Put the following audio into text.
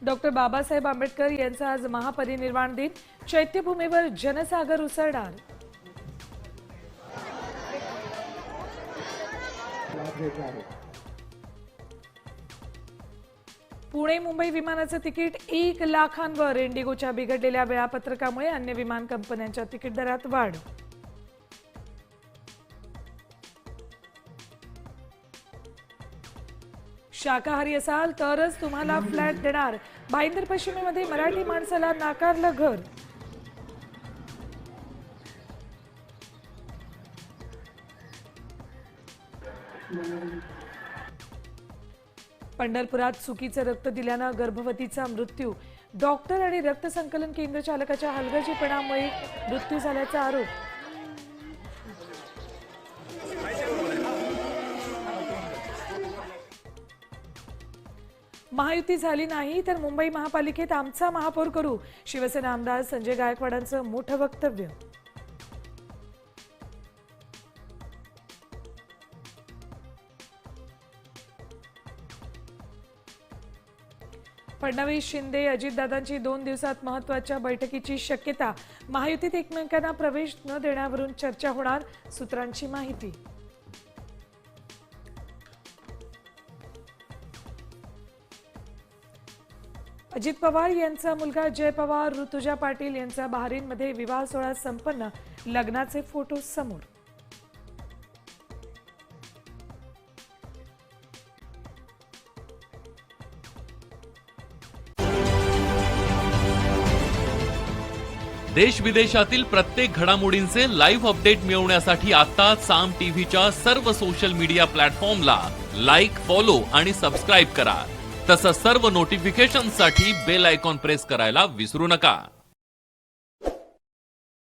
Doctor Babasaheb Ambedkar यांचा आज महापरिनिर्वाण दिन। चैत्यभूमीवर जनसागर उसळणार। पुणे मुंबई विमानाचं तिकीट 1 लाखांवर। इंडिगोच्या बिघडलेल्या वेळापत्रकामुळे अन्य विमान कंपन्यांच्या तिकीट दरात वाढ। शाकाहारी असाल तरच तुम्हाला फ्लॅट देणार। भाईंदर पश्चिमेमध्ये मराठी माणसाला नाकारलं घर। पंढरपुरात चुकीचं रक्त दिल्यानं गर्भवतीचा मृत्यू। डॉक्टर आणि रक्त संकलन केंद्र चालकाच्या हलगर्जीपणामुळे मृत्यू झाल्याचा आरोप। महायुती झाली नाही तर मुंबई महापालिकेत आमचा महापौर करू। शिवसेना आमदार संजय गायकवाडांचं मोठं वक्तव्य। फडणवीस शिंदे अजितदादांची 2 दिवसात महत्त्वाच्या बैठकीची शक्यता। महायुतीत एकमेकांना प्रवेश न देण्यावरून चर्चा होणार, सूत्रांची माहिती। अजित पवार यांचा मुलगा जय पवार ऋतुजा पाटील यांचा बहारीनमध्ये विवाह सोहळा संपन्न। लग्नाचे फोटो समोर। देश विदेशातील प्रत्येक घडामोडींचे लाईव्ह अपडेट मिळवण्यासाठी आता साम टीव्हीच्या सर्व सोशल मीडिया प्लॅटफॉर्मला लाईक, फॉलो आणि सबस्क्राइब करा। तसंच सर्व नोटिफिकेशनसाठी बेल आयकॉन प्रेस करायला विसरू नका।